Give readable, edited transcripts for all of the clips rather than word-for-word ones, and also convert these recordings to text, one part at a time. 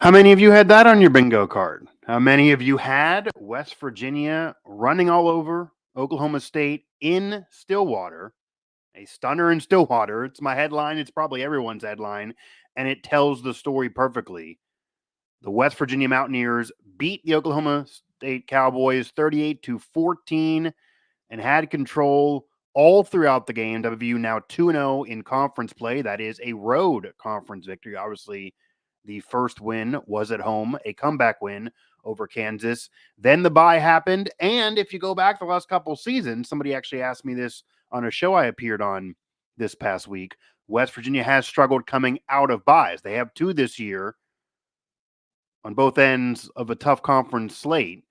How many of you had that on your bingo card? How many of you had West Virginia running all over Oklahoma State in Stillwater? A stunner in Stillwater. It's my headline. It's probably everyone's headline, and it tells the story perfectly. The West Virginia Mountaineers beat the Oklahoma State Cowboys 38-14 and had control all throughout the game. WVU now 2-0 in conference play. That is a road conference victory. Obviously, the first win was at home, a comeback win over Kansas. Then the bye happened. And if you go back the last couple seasons, somebody actually asked me this on a show I appeared on this past week. West Virginia has struggled coming out of byes. They have two this year on both ends of a tough conference slate.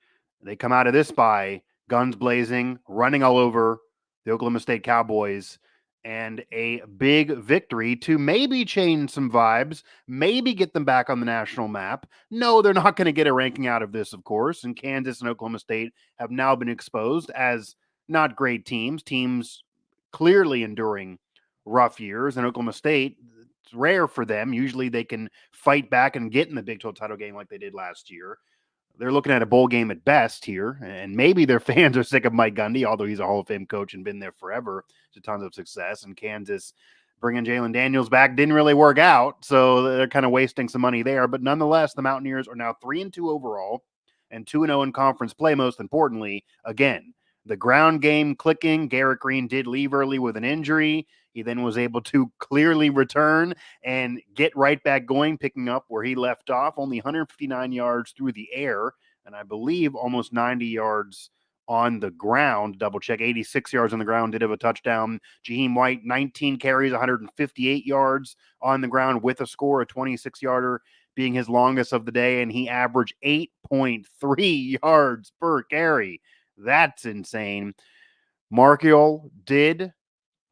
They come out of this bye guns blazing, running all over the Oklahoma State Cowboys, and a big victory to maybe change some vibes, maybe get them back on the national map. No, they're not going to get a ranking out of this, of course. And Kansas and Oklahoma State have now been exposed as not great teams clearly enduring rough years. And Oklahoma State, it's rare for them. Usually they can fight back and get in the Big 12 title game like they did last year. They're looking at a bowl game at best here, and maybe their fans are sick of Mike Gundy, although he's a Hall of Fame coach and been there forever to tons of success. And Kansas bringing Jalen Daniels back didn't really work out, so they're kind of wasting some money there. But nonetheless, the Mountaineers are now 3-2 overall and 2-0 in conference play. Most importantly, again, the ground game clicking. Garrett Greene did leave early with an injury. He then was able to clearly return and get right back going, picking up where he left off. Only 159 yards through the air, and I believe almost 90 yards on the ground. Double check, 86 yards on the ground, did have a touchdown. Jaheim White, 19 carries, 158 yards on the ground with a score, a 26-yarder being his longest of the day, and he averaged 8.3 yards per carry. That's insane. Markiel did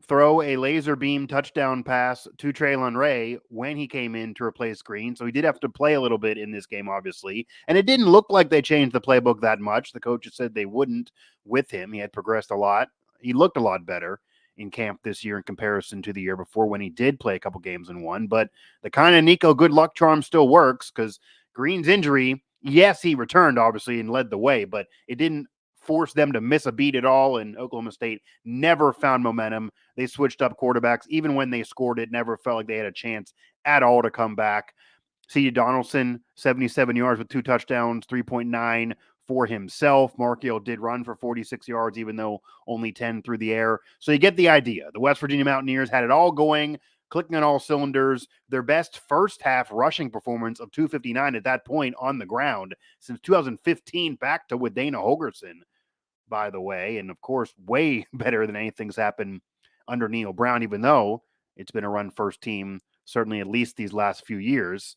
throw a laser beam touchdown pass to Traylon Ray when he came in to replace Green. So he did have to play a little bit in this game, obviously. And it didn't look like they changed the playbook that much. The coaches said they wouldn't with him. He had progressed a lot. He looked a lot better in camp this year in comparison to the year before when he did play a couple games and won. But the kind of Nico good luck charm still works because Green's injury, yes, he returned, obviously, and led the way, but it didn't force them to miss a beat at all, and Oklahoma State never found momentum. They switched up quarterbacks. Even when they scored, it never felt like they had a chance at all to come back. C.J. Donaldson, 77 yards with 2 touchdowns, 3.9 for himself. Markiel did run for 46 yards, even though only 10 through the air. So you get the idea. The West Virginia Mountaineers had it all going, clicking on all cylinders. Their best first half rushing performance of 259 at that point on the ground since 2015 back to Wadena Holgerson, by the way, and of course, way better than anything's happened under Neil Brown, even though it's been a run first team, certainly at least these last few years.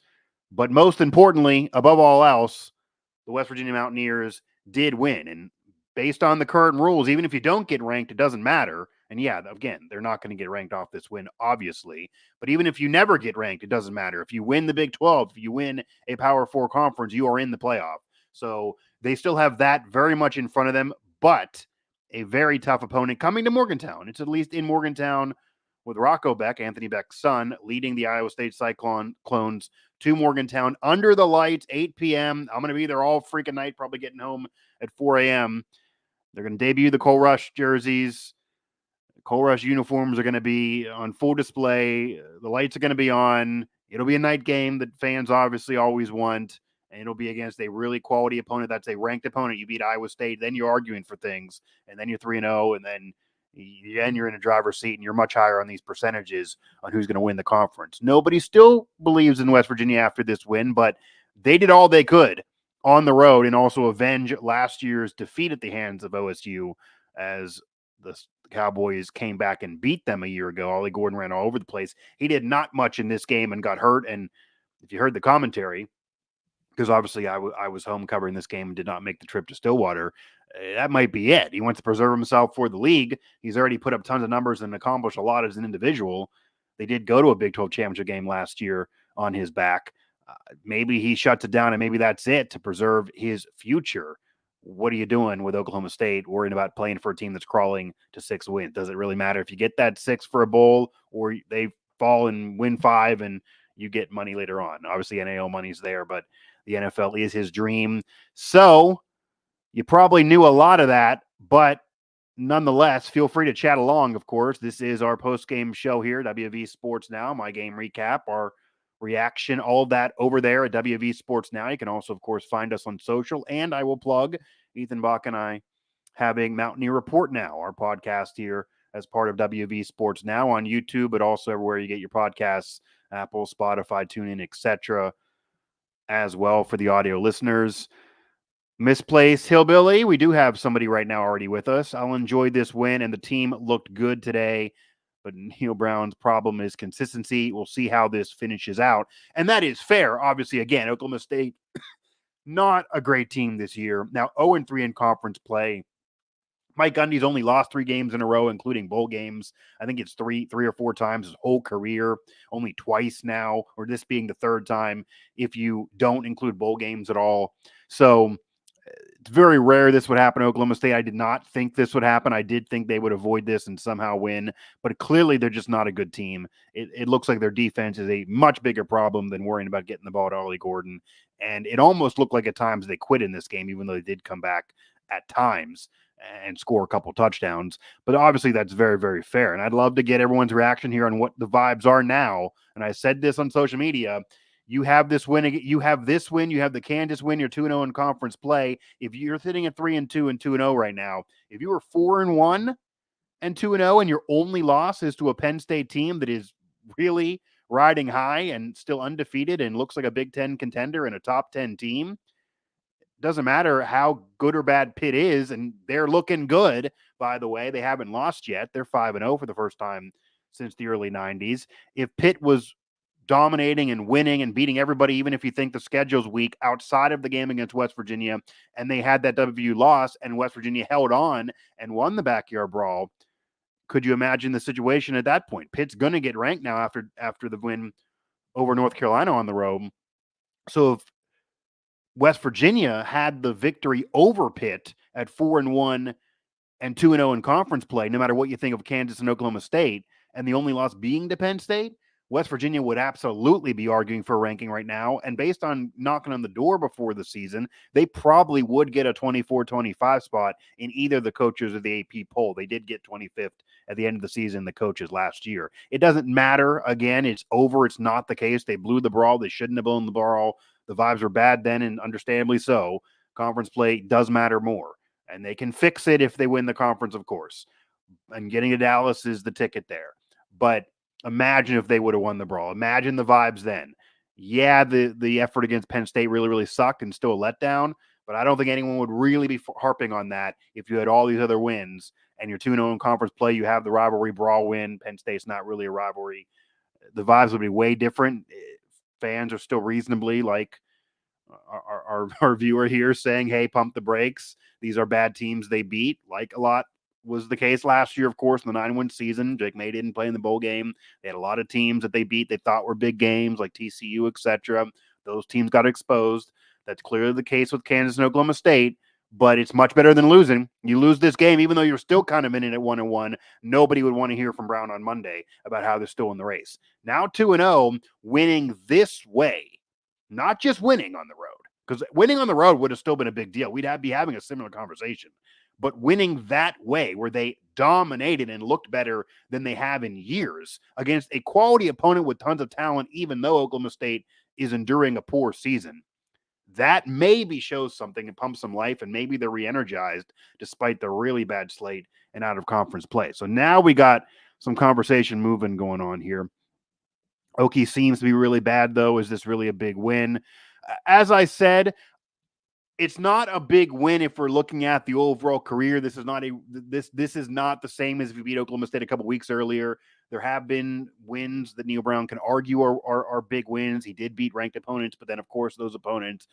But most importantly, above all else, the West Virginia Mountaineers did win. And based on the current rules, even if you don't get ranked, it doesn't matter. And yeah, again, they're not going to get ranked off this win, obviously. But even if you never get ranked, it doesn't matter. If you win the Big 12, if you win a Power 4 conference, you are in the playoff. So they still have that very much in front of them, but a very tough opponent coming to Morgantown. It's at least in Morgantown with Rocco Beck, Anthony Beck's son, leading the Iowa State Cyclones to Morgantown under the lights, 8 p.m. I'm going to be there all freaking night, probably getting home at 4 a.m. They're going to debut the Cole Rush jerseys. The Cole Rush uniforms are going to be on full display. The lights are going to be on. It'll be a night game that fans obviously always want, and it'll be against a really quality opponent. That's a ranked opponent. You beat Iowa State, then you're arguing for things, and then you're 3-0, and then you're in a driver's seat, and you're much higher on these percentages on who's going to win the conference. Nobody still believes in West Virginia after this win, but they did all they could on the road and also avenge last year's defeat at the hands of OSU as the Cowboys came back and beat them a year ago. Ollie Gordon ran all over the place. He did not much in this game and got hurt. And if you heard the commentary, because obviously I was home covering this game and did not make the trip to Stillwater, that might be it. He wants to preserve himself for the league. He's already put up tons of numbers and accomplished a lot as an individual. They did go to a Big 12 championship game last year on his back. Maybe he shuts it down and maybe that's it to preserve his future. What are you doing with Oklahoma State worrying about playing for a team that's crawling to 6 wins? Does it really matter if you get that 6 for a bowl or they fall and win 5 and you get money later on. Obviously, NAL money's there, but the NFL is his dream. So you probably knew a lot of that, but nonetheless, feel free to chat along, of course. This is our post-game show here, WV Sports Now, my game recap, our reaction, all of that over there at WV Sports Now. You can also, of course, find us on social, and I will plug Ethan Bach and I having Mountaineer Report Now, our podcast here as part of WV Sports Now on YouTube, but also everywhere you get your podcasts, Apple, Spotify, TuneIn, etc., as well for the audio listeners. Misplaced Hillbilly, we do have somebody right now already with us. I'll enjoy this win, and the team looked good today, but Neil Brown's problem is consistency. We'll see how this finishes out, and that is fair. Obviously, again, Oklahoma State, not a great team this year. Now, 0-3 in conference play. Mike Gundy's only lost 3 games in a row, including bowl games. I think it's three or four times his whole career, only twice now, or this being the third time if you don't include bowl games at all. So it's very rare this would happen to Oklahoma State. I did not think this would happen. I did think they would avoid this and somehow win, but clearly they're just not a good team. It looks like their defense is a much bigger problem than worrying about getting the ball to Ollie Gordon. And it almost looked like at times they quit in this game, even though they did come back at times and score a couple touchdowns. But obviously that's very, very fair. And I'd love to get everyone's reaction here on what the vibes are now. And I said this on social media. You have this win. You have this win. You have the Kansas win. You're 2-0 in conference play. If you're sitting at 3-2 and 2-0 right now, if you were 4-1 and 2-0 and your only loss is to a Penn State team that is really riding high and still undefeated and looks like a Big Ten contender and a top 10 team, doesn't matter how good or bad Pitt is, and they're looking good, by the way. They haven't lost yet. They're 5-0 for the first time since the early 90s. If Pitt was dominating and winning and beating everybody, even if you think the schedule's weak, outside of the game against West Virginia, and they had that WVU loss, and West Virginia held on and won the backyard brawl, could you imagine the situation at that point? Pitt's going to get ranked now after the win over North Carolina on the road. So if West Virginia had the victory over Pitt at 4-1 and 2-0 in conference play, no matter what you think of Kansas and Oklahoma State, and the only loss being to Penn State, West Virginia would absolutely be arguing for a ranking right now. And based on knocking on the door before the season, they probably would get a 24-25 spot in either the coaches or the AP poll. They did get 25th at the end of the season, the coaches last year. It doesn't matter. Again, it's over. It's not the case. They blew the brawl. They shouldn't have blown the brawl. The vibes were bad then, and understandably so. Conference play does matter more. And they can fix it if they win the conference, of course. And getting to Dallas is the ticket there. But imagine if they would have won the brawl. Imagine the vibes then. Yeah, the effort against Penn State really, really sucked and still a letdown. But I don't think anyone would really be harping on that if you had all these other wins and you're 2-0 in conference play. You have the rivalry brawl win. Penn State's not really a rivalry. The vibes would be way different. Fans are still reasonably like our viewer here saying, hey, pump the brakes. These are bad teams they beat, like a lot was the case last year, of course, in the 9-win season. Jake May didn't play in the bowl game. They had a lot of teams that they beat they thought were big games, like TCU, etc. Those teams got exposed. That's clearly the case with Kansas and Oklahoma State, but it's much better than losing. You lose this game, even though you're still kind of in it at 1-1, nobody would want to hear from Brown on Monday about how they're still in the race. Now 2-0, winning this way, not just winning on the road, because winning on the road would have still been a big deal. We'd be having a similar conversation. But winning that way, where they dominated and looked better than they have in years against a quality opponent with tons of talent, even though Oklahoma State is enduring a poor season, that maybe shows something and pumps some life, and maybe they're re-energized despite the really bad slate and out-of-conference play. So now we got some conversation moving going on here. Okie seems to be really bad, though. Is this really a big win? As I said, it's not a big win if we're looking at the overall career. This is not this is not the same as if we beat Oklahoma State a couple weeks earlier. There have been wins that Neil Brown can argue are big wins. He did beat ranked opponents, but then of course those opponents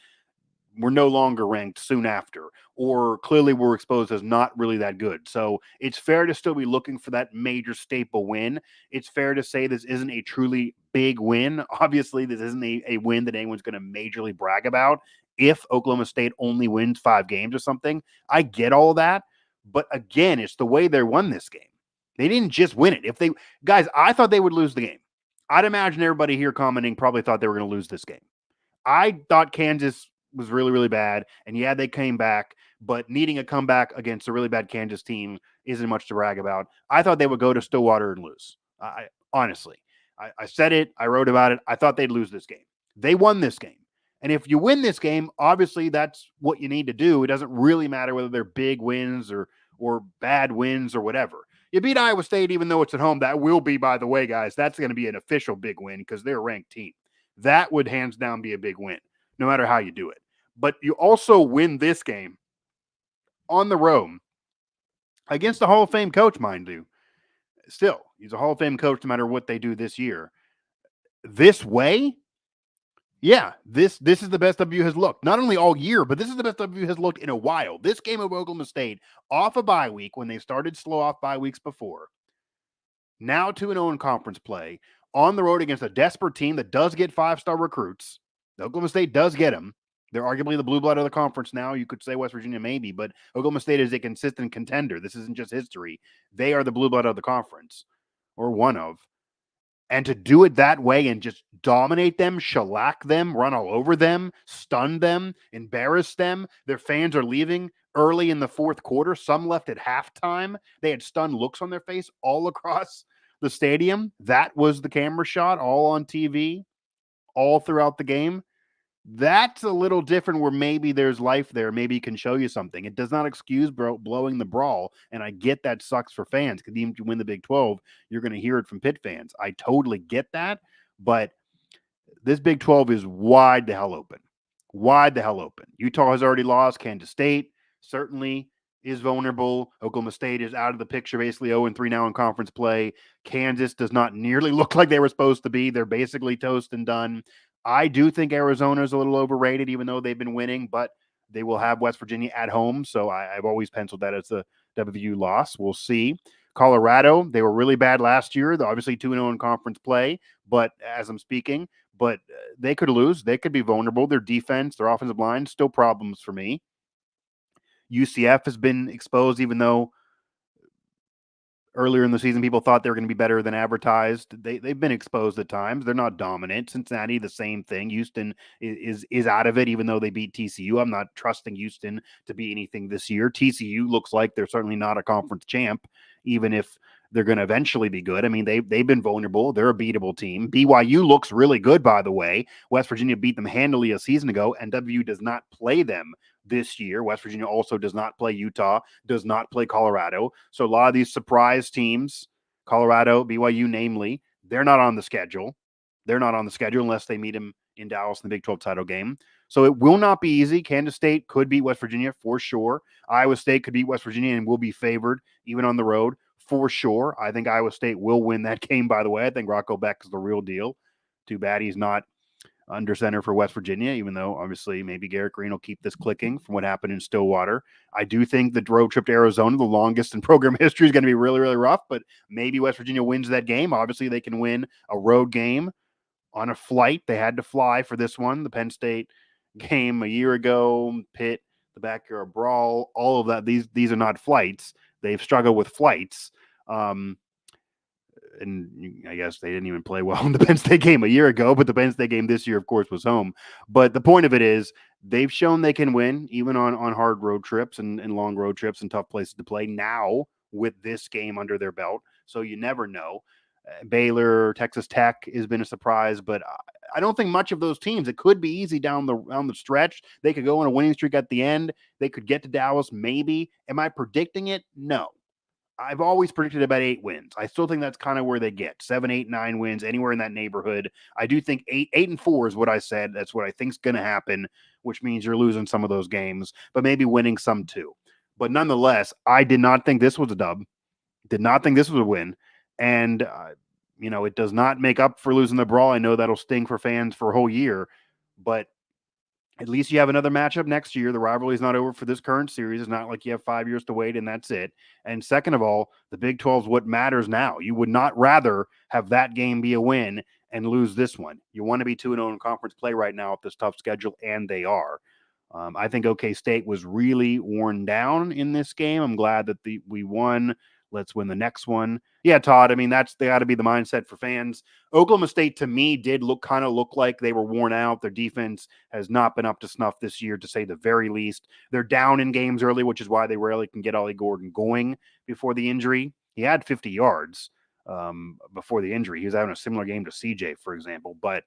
were no longer ranked soon after, or clearly were exposed as not really that good. So it's fair to still be looking for that major staple win. It's fair to say this isn't a truly big win. Obviously, this isn't a win that anyone's going to majorly brag about. If Oklahoma State only wins 5 games or something, I get all that. But again, it's the way they won this game. They didn't just win it. Guys, I thought they would lose the game. I'd imagine everybody here commenting probably thought they were going to lose this game. I thought Kansas was really, really bad. And yeah, they came back, but needing a comeback against a really bad Kansas team isn't much to brag about. I thought they would go to Stillwater and lose. Honestly, I said it. I wrote about it. I thought they'd lose this game. They won this game. And if you win this game, obviously that's what you need to do. It doesn't really matter whether they're big wins or bad wins or whatever. You beat Iowa State, even though it's at home. That will be, by the way, guys, that's going to be an official big win because they're a ranked team. That would hands down be a big win, no matter how you do it. But you also win this game on the road against the Hall of Fame coach, mind you. Still, he's a Hall of Fame coach no matter what they do this year. This way, yeah, this is the best WVU has looked. Not only all year, but this is the best WVU has looked in a while. This game of Oklahoma State, off a bye week when they started slow off bye weeks before, now 2-0 in conference play, on the road against a desperate team that does get 5-star recruits. Oklahoma State does get them. They're arguably the blue blood of the conference now. You could say West Virginia maybe, but Oklahoma State is a consistent contender. This isn't just history. They are the blue blood of the conference, or one of. And to do it that way and just dominate them, shellac them, run all over them, stun them, embarrass them. Their fans are leaving early in the fourth quarter. Some left at halftime. They had stunned looks on their face all across the stadium. That was the camera shot, all on TV, all throughout the game. That's a little different where maybe there's life there. Maybe it can show you something. It does not excuse blowing the brawl. And I get that sucks for fans because even if you win the Big 12, you're going to hear it from Pitt fans. I totally get that. But this Big 12 is wide the hell open. Wide the hell open. Utah has already lost. Kansas State certainly is vulnerable. Oklahoma State is out of the picture, basically 0-3 now in conference play. Kansas does not nearly look like they were supposed to be. They're basically toast and done. I do think Arizona is a little overrated, even though they've been winning, but they will have West Virginia at home. So I've always penciled that as a WVU loss. We'll see. Colorado, they were really bad last year. They're obviously 2-0 in conference play, but as I'm speaking, but they could lose. They could be vulnerable. Their defense, their offensive line, still problems for me. UCF has been exposed, even though earlier in the season people thought they were going to be better than advertised. They've been exposed at times. They're not dominant. Cincinnati, the same thing. Houston is out of it, even though they beat TCU. I'm not trusting Houston to be anything this year. TCU looks like they're certainly not a conference champ, even if they're going to eventually be good. I mean, they've been vulnerable. They're a beatable team. BYU looks really good, by the way. West Virginia beat them handily a season ago, and WVU does not play them this year. West Virginia also does not play Utah, does not play Colorado. So a lot of these surprise teams, Colorado, BYU namely, they're not on the schedule. They're not on the schedule unless they meet them in Dallas in the Big 12 title game. So it will not be easy. Kansas State could beat West Virginia for sure. Iowa State could beat West Virginia and will be favored even on the road for sure. I think Iowa State will win that game, by the way. I think Rocco Beck is the real deal. Too bad he's not under center for West Virginia, even though obviously maybe Garrett Greene will keep this clicking from what happened in Stillwater. I do think the road trip to Arizona, the longest in program history, is going to be really, really rough, but maybe West Virginia wins that game. Obviously, they can win a road game on a flight. They had to fly for this one. The Penn State game a year ago, Pitt, the backyard brawl, all of that. These are not flights. They've struggled with flights. And I guess they didn't even play well in the Penn State game a year ago, but the Penn State game this year, of course, was home. But the point of it is they've shown they can win even on hard road trips and long road trips and tough places to play now with this game under their belt. So you never know. Baylor, Texas Tech has been a surprise, but I don't think much of those teams. It could be easy down the stretch. They could go on a winning streak at the end. They could get to Dallas, maybe. Am I predicting it? No. I've always predicted about 8 wins. I still think that's kind of where they get 7, 8, 9 wins, anywhere in that neighborhood. I do think 8-4 is what I said. That's what I think is going to happen, which means you're losing some of those games, but maybe winning some too. But nonetheless, I did not think this was a dub. Did not think this was a win. And, it does not make up for losing the brawl. I know that'll sting for fans for a whole year, but at least you have another matchup next year. The rivalry is not over for this current series. It's not like you have 5 years to wait and that's it. And second of all, the Big 12 is what matters now. You would not rather have that game be a win and lose this one. You want to be 2-0 in conference play right now with this tough schedule, and they are. I think OK State was really worn down in this game. I'm glad that we won. Let's win the next one. Yeah, Todd. I mean, they got to be the mindset for fans. Oklahoma State, to me, did look like they were worn out. Their defense has not been up to snuff this year, to say the very least. They're down in games early, which is why they rarely can get Ollie Gordon going before the injury. He had 50 yards before the injury. He was having a similar game to CJ, for example, but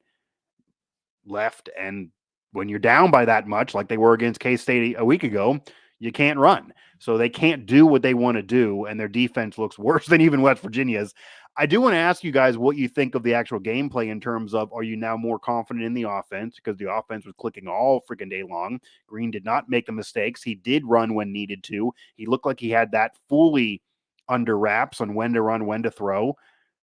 left. And when you're down by that much, like they were against K-State a week ago, you can't run. So they can't do what they want to do, and their defense looks worse than even West Virginia's. I do want to ask you guys what you think of the actual gameplay in terms of, are you now more confident in the offense? Because the offense was clicking all freaking day long. Greene did not make the mistakes. He did run when needed to. He looked like he had that fully under wraps on when to run, when to throw.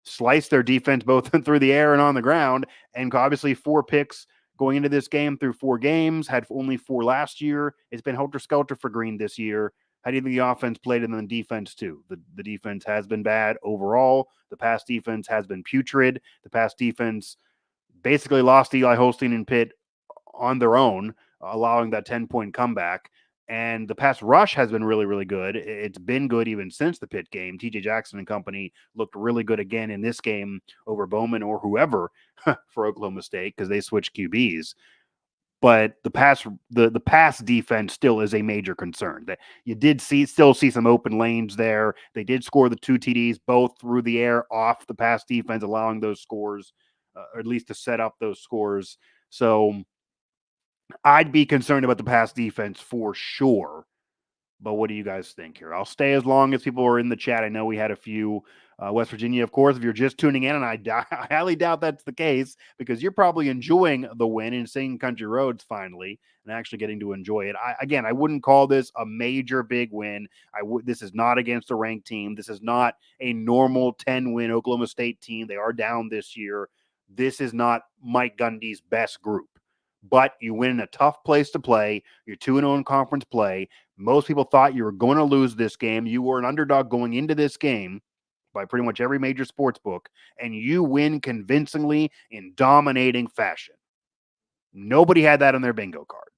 Sliced their defense both through the air and on the ground, and obviously 4 picks going into this game through 4 games, had only 4 last year. It's been helter-skelter for Greene this year. How do you think the offense played and then the defense too? The defense has been bad overall. The pass defense has been putrid. The pass defense basically lost Eli Holstein and Pitt on their own, allowing that 10-point comeback. And the pass rush has been really, really good. It's been good even since the Pitt game. TJ Jackson and company looked really good again in this game over Bowman or whoever for Oklahoma State, because they switched QBs. But the pass defense still is a major concern. That you did still see some open lanes there. They did score the 2 TDs both through the air off the pass defense, allowing those scores, or at least to set up those scores. So I'd be concerned about the pass defense for sure. But what do you guys think here? I'll stay as long as people are in the chat. I know we had a few. West Virginia, of course, if you're just tuning in, and I highly doubt that's the case, because you're probably enjoying the win and seeing Country Roads finally and actually getting to enjoy it. I wouldn't call this a major big win. This is not against a ranked team. This is not a normal 10-win Oklahoma State team. They are down this year. This is not Mike Gundy's best group. But you win in a tough place to play. You're 2-0 in conference play. Most people thought you were going to lose this game. You were an underdog going into this game by pretty much every major sports book, and you win convincingly in dominating fashion. Nobody had that on their bingo card.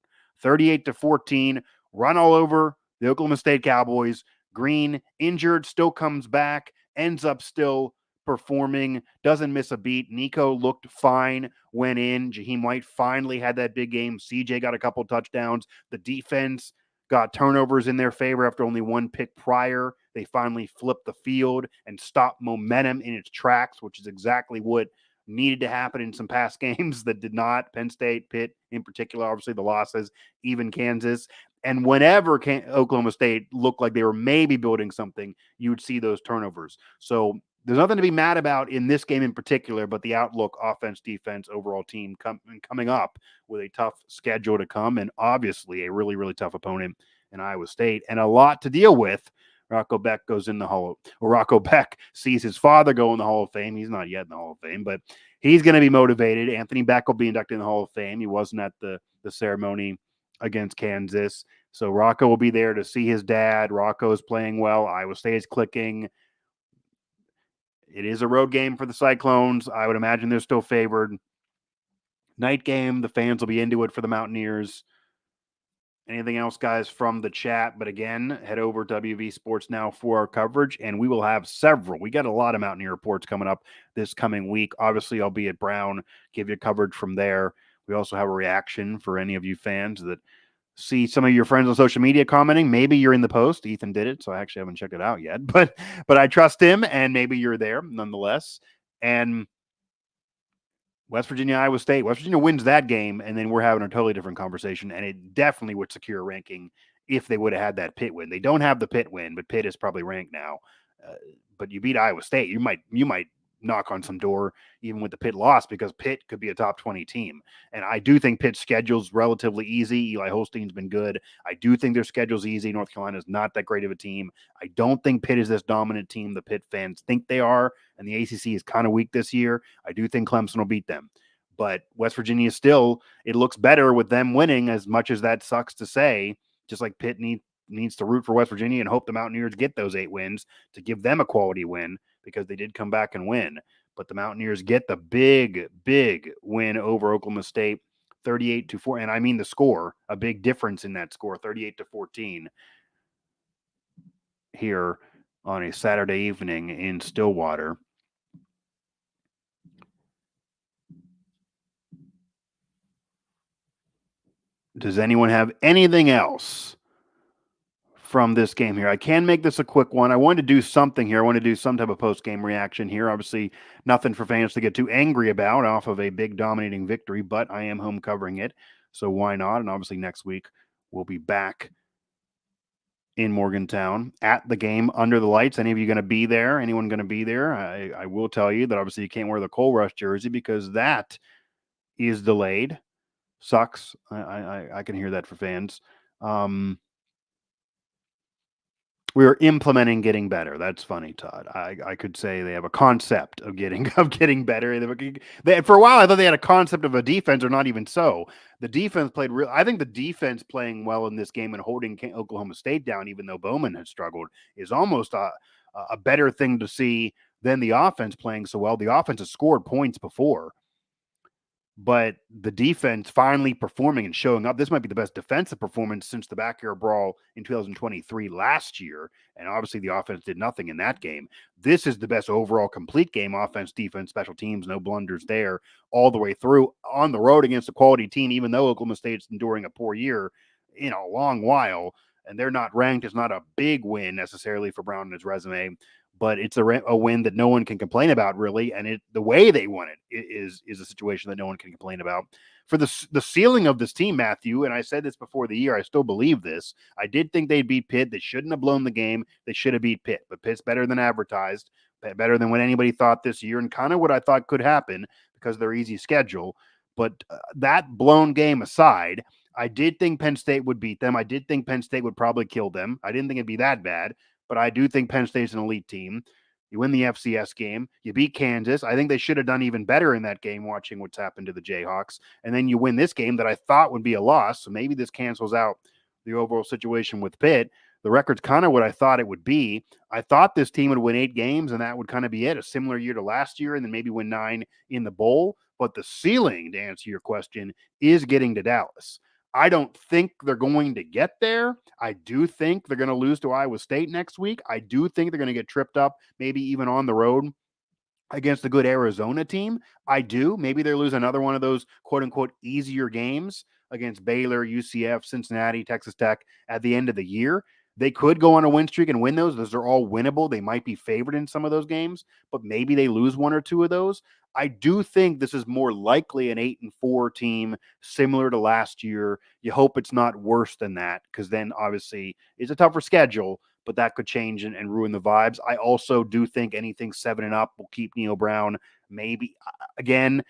38-14, run all over the Oklahoma State Cowboys. Greene, injured, still comes back, ends up still performing, doesn't miss a beat. Nico looked fine, went in. Jaheim White finally had that big game. CJ got a couple touchdowns. The defense got turnovers in their favor after only 1 pick prior. They finally flipped the field and stopped momentum in its tracks, which is exactly what needed to happen in some past games that did not. Penn State, Pitt in particular, obviously the losses, even Kansas. And whenever Oklahoma State looked like they were maybe building something, you would see those turnovers. So there's nothing to be mad about in this game in particular, but the outlook, offense, defense, overall team coming up with a tough schedule to come, and obviously a really, really tough opponent in Iowa State, and a lot to deal with. Rocco Beck Rocco Beck sees his father go in the Hall of Fame. He's not yet in the Hall of Fame, but he's going to be motivated. Anthony Beck will be inducted in the Hall of Fame. He wasn't at the ceremony against Kansas. So Rocco will be there to see his dad. Rocco is playing well. Iowa State is clicking. It is a road game for the Cyclones. I would imagine they're still favored. Night game, the fans will be into it for the Mountaineers. Anything else, guys, from the chat? But again, head over to WV Sports Now for our coverage, and we will have several. We got a lot of Mountaineer reports coming up this coming week. Obviously, I'll be at Brown, give you coverage from there. We also have a reaction for any of you fans that see some of your friends on social media commenting. Maybe you're in the post. Ethan did it, so I actually haven't checked it out yet. But I trust him, and maybe you're there nonetheless. And West Virginia, Iowa State. West Virginia wins that game, and then we're having a totally different conversation, and it definitely would secure a ranking if they would have had that Pitt win. They don't have the Pitt win, but Pitt is probably ranked now. But you beat Iowa State, you might knock on some door even with the Pitt loss, because Pitt could be a top 20 team. And I do think Pitt's schedule's relatively easy. Eli Holstein's been good. I do think their schedule's easy. North Carolina's not that great of a team. I don't think Pitt is this dominant team the Pitt fans think they are, and the ACC is kind of weak this year. I do think Clemson will beat them. But West Virginia still, it looks better with them winning, as much as that sucks to say, just like Pitt needs to root for West Virginia and hope the Mountaineers get those 8 wins to give them a quality win, because they did come back and win. But the Mountaineers get the big, big win over Oklahoma State, 38-4. And I mean the score, a big difference in that score, 38-14 here on a Saturday evening in Stillwater. Does anyone have anything else from this game here? I can make this a quick one. I wanted to do something here. I want to do some type of post-game reaction here. Obviously, nothing for fans to get too angry about off of a big dominating victory, but I am home covering it, so why not? And obviously next week we'll be back in Morgantown at the game under the lights. Any of you going to be there? Anyone going to be there? I will tell you that obviously you can't wear the Coal Rush jersey because that is delayed. Sucks. I can hear that for fans. We're implementing getting better. That's funny, Todd. I could say they have a concept of getting better. For a while, I thought they had a concept of a defense, or not even so. The defense played real. I think the defense playing well in this game and holding Oklahoma State down, even though Bowman has struggled, is almost a better thing to see than the offense playing so well. The offense has scored points before, but the defense finally performing and showing up. This might be the best defensive performance since the backyard brawl in 2023 last year. And obviously the offense did nothing in that game. This is the best overall complete game, offense, defense, special teams, no blunders there all the way through on the road against a quality team, even though Oklahoma State's enduring a poor year in a long while. And they're not ranked. It's not a big win necessarily for Brown and his resume, but it's a win that no one can complain about, really. And the way they won it is a situation that no one can complain about. For the ceiling of this team, Matthew, and I said this before the year, I still believe this. I did think they'd beat Pitt. They shouldn't have blown the game. They should have beat Pitt, but Pitt's better than advertised, better than what anybody thought this year, and kind of what I thought could happen because of their easy schedule. But that blown game aside, I did think Penn State would beat them. I did think Penn State would probably kill them. I didn't think it'd be that bad, but I do think Penn State's an elite team. You win the FCS game. You beat Kansas. I think they should have done even better in that game, watching what's happened to the Jayhawks. And then you win this game that I thought would be a loss. So maybe this cancels out the overall situation with Pitt. The record's kind of what I thought it would be. I thought this team would win 8 games, and that would kind of be it. A similar year to last year, and then maybe win 9 in the bowl. But the ceiling, to answer your question, is getting to Dallas. I don't think they're going to get there. I do think they're going to lose to Iowa State next week. I do think they're going to get tripped up, maybe even on the road against a good Arizona team. I do. Maybe they lose another one of those quote unquote easier games against Baylor, UCF, Cincinnati, Texas Tech at the end of the year. They could go on a win streak and win those. Those are all winnable. They might be favored in some of those games, but maybe they lose 1 or 2 of those. I do think this is more likely an 8-4 team, similar to last year. You hope it's not worse than that, because then obviously it's a tougher schedule, but that could change and ruin the vibes. I also do think anything 7 and up will keep Neil Brown. Maybe again,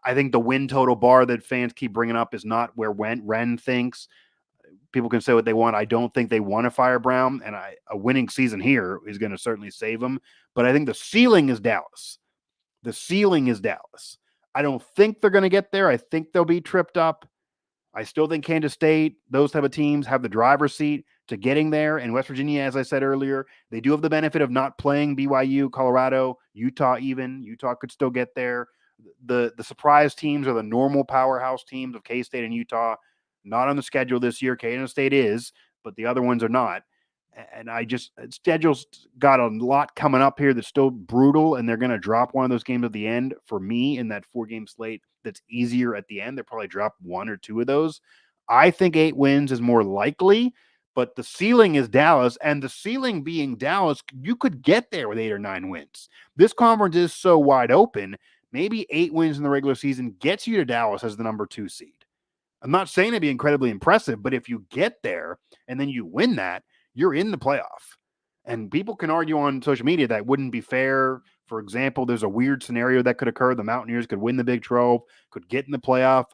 I think the win total bar that fans keep bringing up is not where Ren thinks. People can say what they want. I don't think they want to fire Brown, and a winning season here is going to certainly save them. But I think the ceiling is Dallas. The ceiling is Dallas. I don't think they're going to get there. I think they'll be tripped up. I still think Kansas State, those type of teams, have the driver's seat to getting there. And West Virginia, as I said earlier, they do have the benefit of not playing BYU, Colorado, Utah even. Utah could still get there. The surprise teams are the normal powerhouse teams of K-State and Utah. Not on the schedule this year. Kansas State is, but the other ones are not. And schedule's got a lot coming up here that's still brutal, and they're going to drop one of those games at the end for me in that 4-game slate that's easier at the end. They'll probably drop 1 or 2 of those. I think 8 wins is more likely, but the ceiling is Dallas, and the ceiling being Dallas, you could get there with 8 or 9 wins. This conference is so wide open. Maybe 8 wins in the regular season gets you to Dallas as the number 2 seed. I'm not saying it'd be incredibly impressive, but if you get there and then you win that, you're in the playoff. And people can argue on social media that wouldn't be fair. For example, there's a weird scenario that could occur. The Mountaineers could win the Big 12, could get in the playoff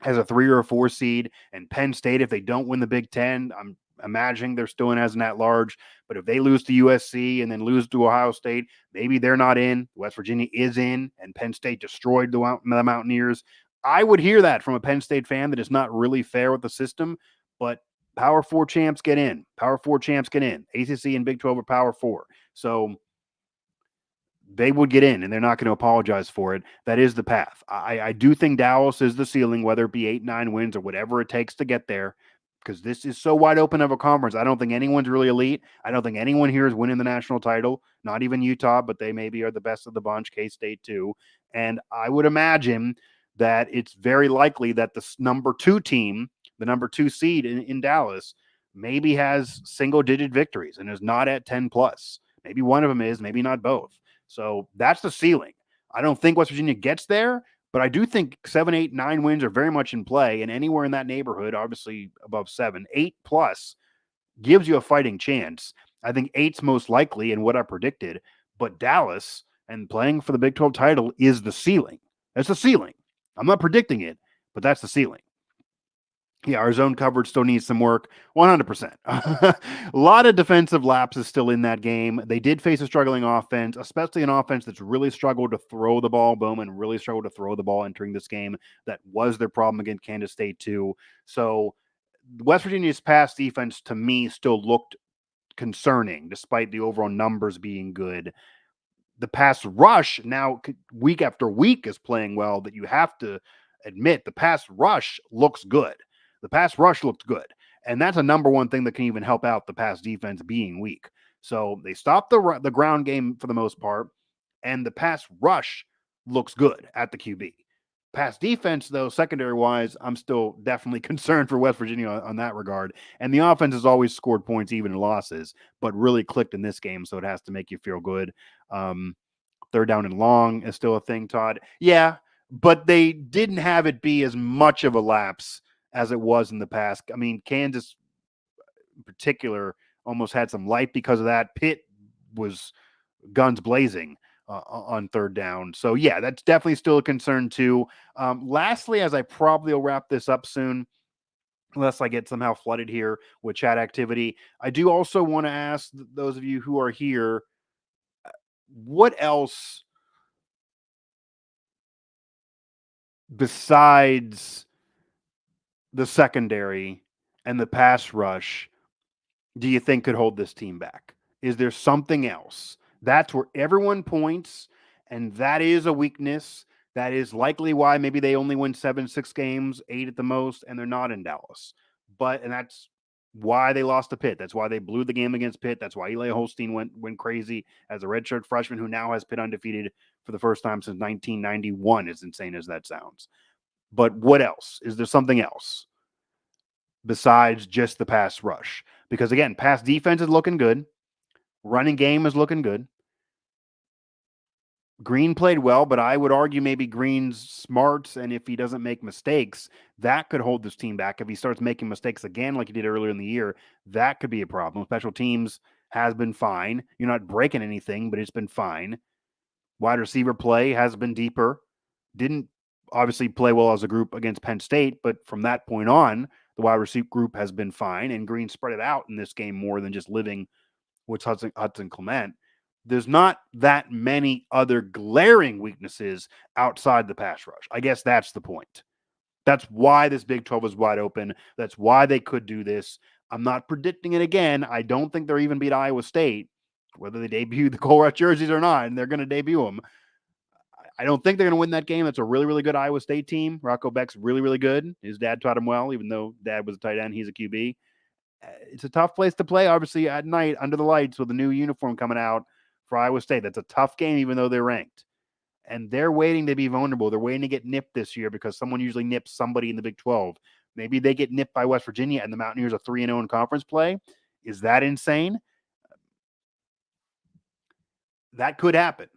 as a 3 or a 4 seed, and Penn State, if they don't win the Big 10, I'm imagining they're still in as an at-large. But if they lose to USC and then lose to Ohio State, maybe they're not in. West Virginia is in, and Penn State destroyed the Mountaineers. I would hear that from a Penn State fan that is not really fair with the system, but Power 4 champs get in. Power 4 champs get in. ACC and Big 12 are Power 4. So they would get in, and they're not going to apologize for it. That is the path. I do think Dallas is the ceiling, whether it be 8, 9 wins or whatever it takes to get there. because this is so wide open of a conference. I don't think anyone's really elite. I don't think anyone here is winning the national title, not even Utah, but they maybe are the best of the bunch, K-State too. And I would imagine that it's very likely that the number 2 team, the number 2 seed in Dallas, maybe has single-digit victories and is not at 10 plus. Maybe one of them is, maybe not both. So that's the ceiling. I don't think West Virginia gets there, but I do think 7, 8, 9 wins are very much in play, and anywhere in that neighborhood, obviously above 7, 8 plus gives you a fighting chance. I think 8's most likely in what I predicted, but Dallas and playing for the Big 12 title is the ceiling. That's the ceiling. I'm not predicting it, but that's the ceiling. Yeah, our zone coverage still needs some work. 100%. A lot of defensive lapses still in that game. They did face a struggling offense, especially an offense that's really struggled to throw the ball. Bowman really struggled to throw the ball entering this game. That was their problem against Kansas State, too. So West Virginia's pass defense, to me, still looked concerning, despite the overall numbers being good. The pass rush now, week after week, is playing well, that you have to admit the pass rush looks good. The pass rush looked good. And that's a number one thing that can even help out the pass defense being weak. So they stopped the ground game for the most part, and the pass rush looks good at the QB. Pass defense, though, secondary-wise, I'm still definitely concerned for West Virginia on that regard. And the offense has always scored points even in losses, but really clicked in this game, so it has to make you feel good. Third down and long is still a thing, Todd. Yeah, but they didn't have it be as much of a lapse as it was in the past. I mean, Kansas in particular almost had some life because of that. Pitt was guns blazing on third down. So, yeah, that's definitely still a concern too. Lastly, as I probably will wrap this up soon, unless I get somehow flooded here with chat activity, I do also want to ask those of you who are here, what else besides the secondary and the pass rush do you think could hold this team back? Is there something else? That's where everyone points, and that is a weakness. That is likely why maybe they only win 6 games, 8 at the most, and they're not in Dallas. And that's why they lost to Pitt. That's why they blew the game against Pitt. That's why Eli Holstein went crazy as a redshirt freshman who now has Pitt undefeated for the first time since 1991, as insane as that sounds. But what else? Is there something else besides just the pass rush? Because, again, pass defense is looking good. Running game is looking good. Greene played well, but I would argue maybe Greene's smarts, and if he doesn't make mistakes, that could hold this team back. If he starts making mistakes again like he did earlier in the year, that could be a problem. Special teams has been fine. You're not breaking anything, but it's been fine. Wide receiver play has been deeper. Didn't obviously play well as a group against Penn State, but from that point on, the wide receiver group has been fine, and Greene spread it out in this game more than just living with Hudson Clement. There's not that many other glaring weaknesses outside the pass rush. I guess that's the point. That's why this Big 12 is wide open. That's why they could do this. I'm not predicting it again. I don't think they'll even beat Iowa State, whether they debut the Colruyt jerseys or not, and they're going to debut them. I don't think they're going to win that game. That's a really, really good Iowa State team. Rocco Beck's really, really good. His dad taught him well, even though dad was a tight end. He's a QB. It's a tough place to play, obviously, at night under the lights with a new uniform coming out for Iowa State. That's a tough game, even though they're ranked. And they're waiting to be vulnerable. They're waiting to get nipped this year because someone usually nips somebody in the Big 12. Maybe they get nipped by West Virginia and the Mountaineers are 3-0 in conference play. Is that insane? That could happen.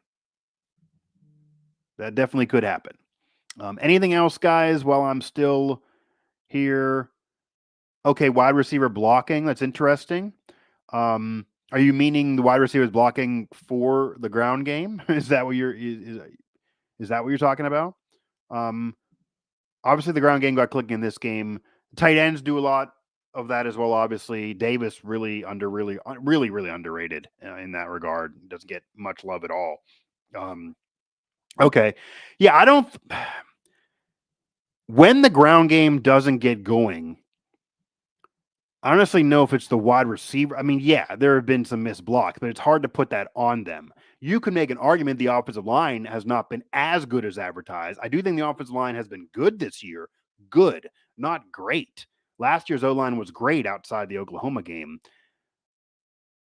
That definitely could happen. Anything else, guys, while I'm still here? Okay, wide receiver blocking. That's interesting. Are you meaning the wide receivers blocking for the ground game? Is that what is that what you're talking about? Obviously, the ground game got clicking in this game. Tight ends do a lot of that as well. Obviously, Davis really underrated in that regard. Doesn't get much love at all. Okay, yeah, I don't. When the ground game doesn't get going, I honestly know if it's the wide receiver. I mean, yeah, there have been some missed blocks, but it's hard to put that on them. You can make an argument the offensive line has not been as good as advertised. I do think the offensive line has been good this year. Good, not great. Last year's O-line was great outside the Oklahoma game.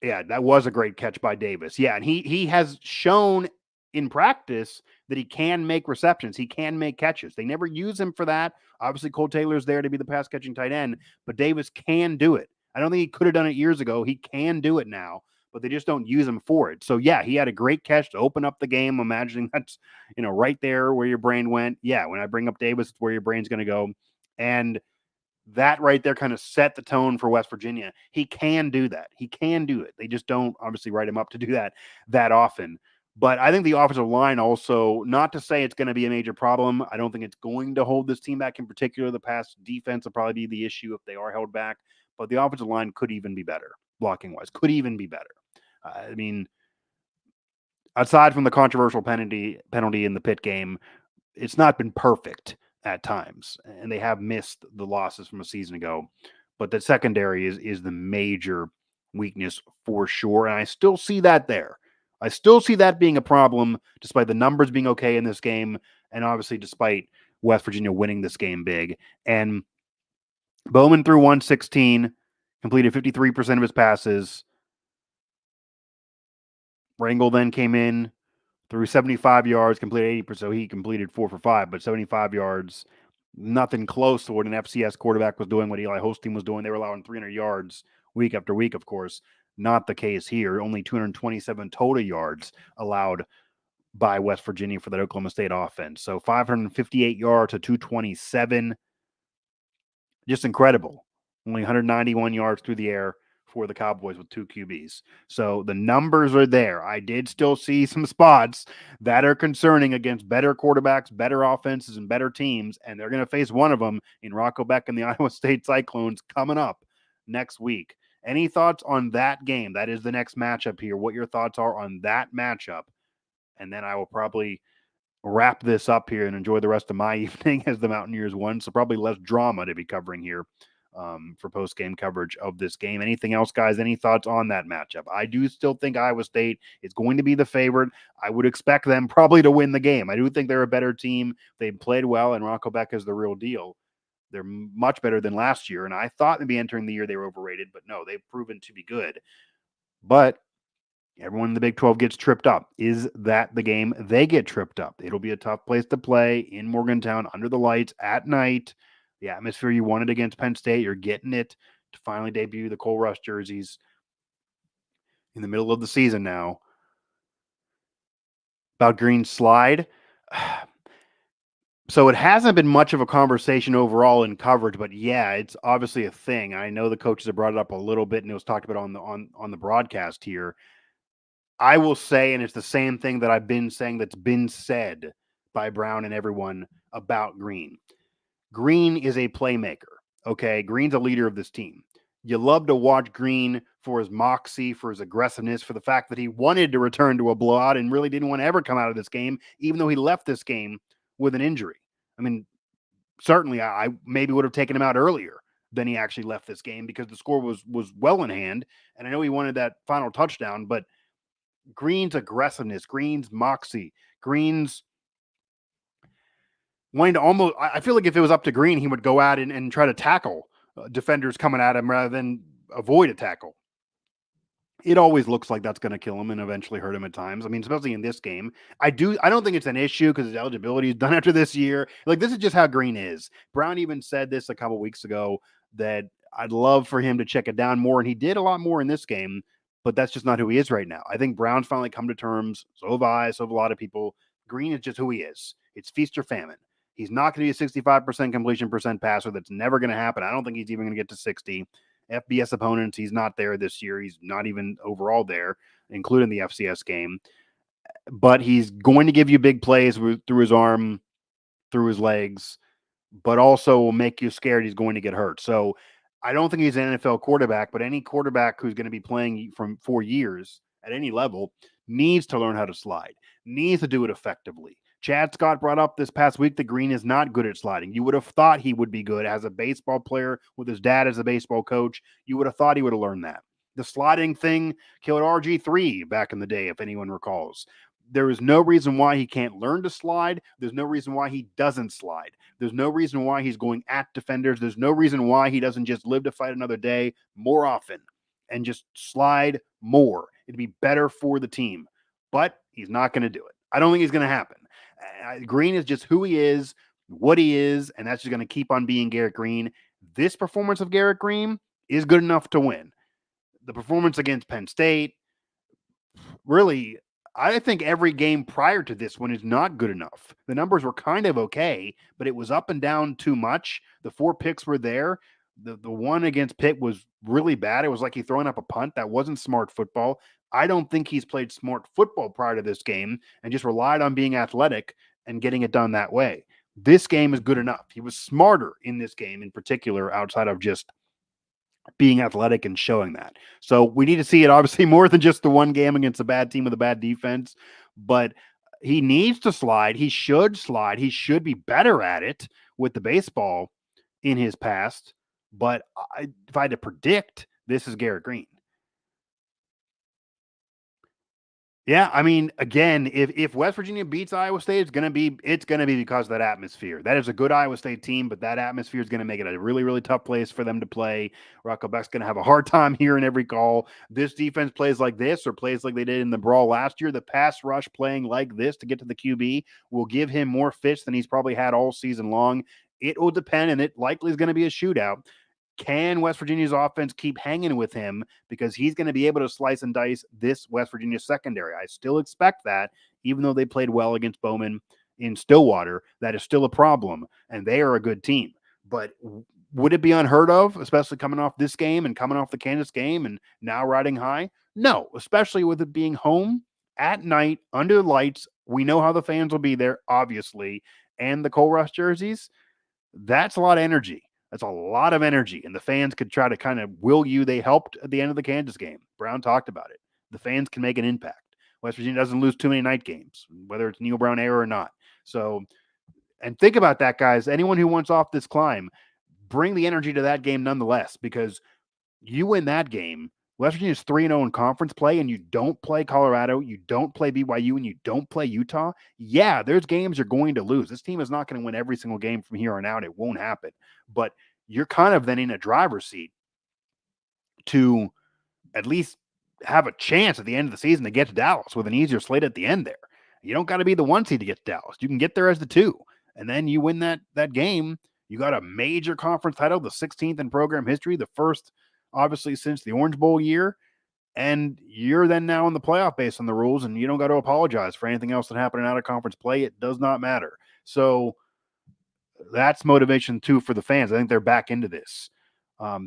Yeah, that was a great catch by Davis. Yeah, and he has shown in practice that he can make receptions. He can make catches. They never use him for that. Obviously, Cole Taylor's there to be the pass catching tight end, but Davis can do it. I don't think he could have done it years ago. He can do it now, but they just don't use him for it. So yeah, he had a great catch to open up the game. Imagining that's right there where your brain went. Yeah, when I bring up Davis, it's where your brain's going to go. And that right there kind of set the tone for West Virginia. He can do that. He can do it. They just don't obviously write him up to do that often. But I think the offensive line also, not to say it's going to be a major problem. I don't think it's going to hold this team back in particular. The pass defense will probably be the issue if they are held back. But the offensive line could even be better, blocking wise, could even be better. I mean, aside from the controversial penalty in the Pitt game, it's not been perfect at times, and they have missed the losses from a season ago. But the secondary is the major weakness for sure, and I still see that there. I still see that being a problem, despite the numbers being okay in this game, and obviously despite West Virginia winning this game big. And Bowman threw 116, completed 53% of his passes. Rangel then came in, threw 75 yards, completed 80%. So he completed 4 for 5, but 75 yards, nothing close to what an FCS quarterback was doing, what Eli Holstein was doing. They were allowing 300 yards week after week, of course. Not the case here. Only 227 total yards allowed by West Virginia for that Oklahoma State offense. So 558 yards to 227. Just incredible. Only 191 yards through the air for the Cowboys with 2 QBs. So the numbers are there. I did still see some spots that are concerning against better quarterbacks, better offenses, and better teams, and they're going to face one of them in Rocco Beck and the Iowa State Cyclones coming up next week. Any thoughts on that game? That is the next matchup here. What your thoughts are on that matchup? And then I will probably wrap this up here and enjoy the rest of my evening as the Mountaineers won. So probably less drama to be covering here for post-game coverage of this game. Anything else, guys? Any thoughts on that matchup? I do still think Iowa State is going to be the favorite. I would expect them probably to win the game. I do think they're a better team. They played well, and Rocco Beck is the real deal. They're much better than last year, and I thought maybe entering the year they were overrated, but no, they've proven to be good. But everyone in the Big 12 gets tripped up. Is that the game they get tripped up? It'll be a tough place to play in Morgantown under the lights at night. The atmosphere you wanted against Penn State, you're getting it to finally debut the Cole Rush jerseys in the middle of the season now. About Greene's slide. So it hasn't been much of a conversation overall in coverage, but yeah, it's obviously a thing. I know the coaches have brought it up a little bit, and it was talked about on the broadcast here. I will say, and it's the same thing that I've been saying that's been said by Brown and everyone about Greene. Greene is a playmaker, okay? Greene's a leader of this team. You love to watch Greene for his moxie, for his aggressiveness, for the fact that he wanted to return to a blowout and really didn't want to ever come out of this game, even though he left this game with an injury. I mean, certainly I maybe would have taken him out earlier than he actually left this game because the score was well in hand. And I know he wanted that final touchdown, but Greene's aggressiveness, Greene's moxie, Greene's wanting to almost, I feel like if it was up to Greene, he would go out and try to tackle defenders coming at him rather than avoid a tackle. It always looks like that's going to kill him and eventually hurt him at times. I mean, especially in this game. I don't think it's an issue because his eligibility is done after this year. Like, this is just how Greene is. Brown even said this a couple weeks ago that I'd love for him to check it down more, and he did a lot more in this game, but that's just not who he is right now. I think Brown's finally come to terms. So have I, so have a lot of people. Greene is just who he is. It's feast or famine. He's not going to be a 65% completion percent passer. That's never going to happen. I don't think he's even going to get to 60. FBS opponents, he's not there this year. He's not even overall there, including the FCS game. But he's going to give you big plays through his arm, through his legs, but also will make you scared he's going to get hurt. So I don't think he's an NFL quarterback, but any quarterback who's going to be playing from 4 years at any level needs to learn how to slide, needs to do it effectively. Chad Scott brought up this past week that Greene is not good at sliding. You would have thought he would be good as a baseball player with his dad as a baseball coach. You would have thought he would have learned that. The sliding thing killed RG3 back in the day, if anyone recalls. there is no reason why he can't learn to slide. There's no reason why he doesn't slide. There's no reason why he's going at defenders. There's no reason why he doesn't just live to fight another day more often and just slide more. It'd be better for the team, but he's not going to do it. I don't think it's going to happen. Greene is just who he is, what he is, and that's just going to keep on being Garrett Greene. This performance of Garrett Greene is good enough to win. The performance against Penn State, really, I think every game prior to this one is not good enough. The numbers were kind of okay, but it was up and down too much. The 4 picks were there. The one against Pitt was really bad. It was like he throwing up a punt. That wasn't smart football. I don't think he's played smart football prior to this game and just relied on being athletic and getting it done that way. This game is good enough. He was smarter in this game in particular, outside of just being athletic and showing that. So we need to see it obviously more than just the one game against a bad team with a bad defense, but he needs to slide. He should slide. He should be better at it with the baseball in his past. But if I had to predict, this is Garrett Greene. Yeah, I mean, again, if West Virginia beats Iowa State, it's gonna be because of that atmosphere. That is a good Iowa State team, but that atmosphere is gonna make it a really, really tough place for them to play. Rocco Beck's gonna have a hard time hearing every call. This defense plays like this, or plays like they did in the brawl last year. The pass rush playing like this to get to the QB will give him more fits than he's probably had all season long. It will depend, and it likely is going to be a shootout. Can West Virginia's offense keep hanging with him, because he's going to be able to slice and dice this West Virginia secondary? I still expect that, even though they played well against Bowman in Stillwater, that is still a problem, and they are a good team. But would it be unheard of, especially coming off this game and coming off the Kansas game and now riding high? No, especially with it being home at night under the lights. We know how the fans will be there, obviously, and the Cole Rush jerseys. That's a lot of energy. That's a lot of energy, and the fans could try to kind of will you. They helped at the end of the Kansas game. Brown talked about it. The fans can make an impact. West Virginia doesn't lose too many night games, whether it's Neil Brown era or not. So, and think about that, guys. Anyone who wants off this climb, bring the energy to that game nonetheless, because you win that game. West Virginia's 3-0 in conference play, and you don't play Colorado, you don't play BYU, and you don't play Utah. Yeah, there's games you're going to lose. This team is not going to win every single game from here on out. It won't happen. But you're kind of then in a driver's seat to at least have a chance at the end of the season to get to Dallas with an easier slate at the end there. You don't got to be the 1 seed to get to Dallas. You can get there as the 2. And then you win that game. You got a major conference title, the 16th in program history, the first obviously since the Orange Bowl year, and you're then now in the playoff based on the rules, and you don't got to apologize for anything else that happened in out of conference play. It does not matter. So that's motivation too for the fans. I think they're back into this.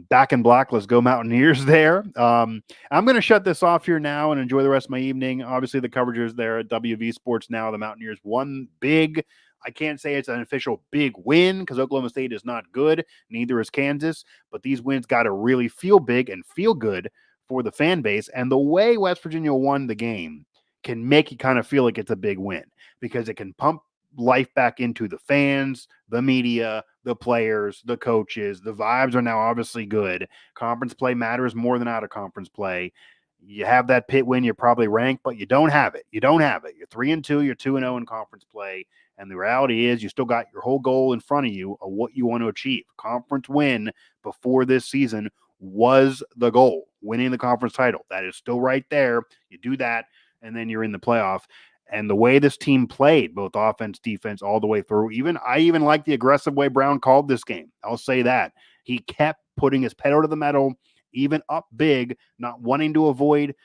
Back in black, let's go Mountaineers there. I'm going to shut this off here now and enjoy the rest of my evening. Obviously, the coverage is there at WV Sports now. The Mountaineers won big. I can't say it's an official big win because Oklahoma State is not good. Neither is Kansas. But these wins got to really feel big and feel good for the fan base. And the way West Virginia won the game can make you kind of feel like it's a big win, because it can pump life back into the fans, the media, the players, the coaches. The vibes are now obviously good. Conference play matters more than out of conference play. You have that Pitt win, you're probably ranked, but you don't have it. You don't have it. You're 3-2, you're 2-0 in conference play. And the reality is you still got your whole goal in front of you of what you want to achieve. Conference win before this season was the goal, winning the conference title. That is still right there. You do that, and then you're in the playoff. And the way this team played, both offense, defense, all the way through, I even like the aggressive way Brown called this game. I'll say that. He kept putting his pedal to the metal, even up big, not wanting to avoid,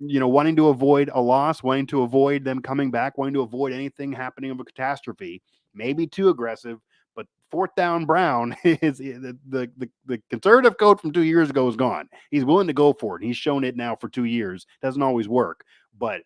wanting to avoid a loss, wanting to avoid them coming back, wanting to avoid anything happening of a catastrophe. Maybe too aggressive, but 4th down Brown is the conservative coach from 2 years ago is gone. He's willing to go for it. He's shown it now for 2 years. Doesn't always work, but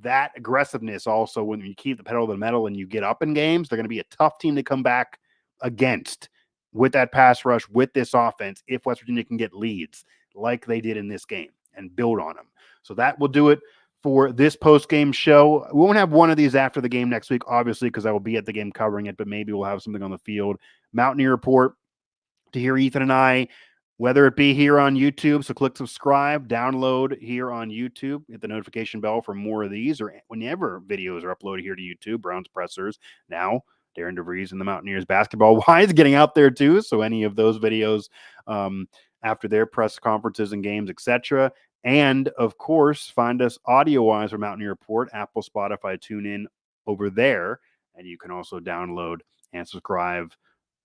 that aggressiveness also, when you keep the pedal to the metal and you get up in games, they're going to be a tough team to come back against with that pass rush, with this offense, if West Virginia can get leads like they did in this game and build on them. So that will do it for this post-game show. We won't have one of these after the game next week, obviously, because I will be at the game covering it, but maybe we'll have something on the field. Mountaineer Report to hear Ethan and I whether it be here on YouTube. So click subscribe, download here on YouTube, hit the notification bell for more of these, or whenever videos are uploaded here to YouTube. Browns Pressers now. Darren DeVries and the Mountaineers basketball wise getting out there too. So any of those videos after their press conferences and games, etc. And of course, find us audio wise for Mountaineer Report, Apple, Spotify, TuneIn over there. And you can also download and subscribe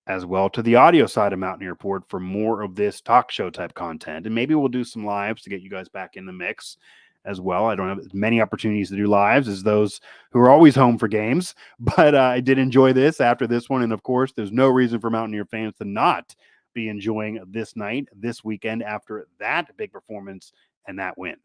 as well to the audio side of Mountaineer Report for more of this talk show type content. And maybe we'll do some lives to get you guys back in the mix as well. I don't have as many opportunities to do lives as those who are always home for games, but I did enjoy this after this one. And of course, there's no reason for Mountaineer fans to not be enjoying this night, this weekend after that big performance and that win.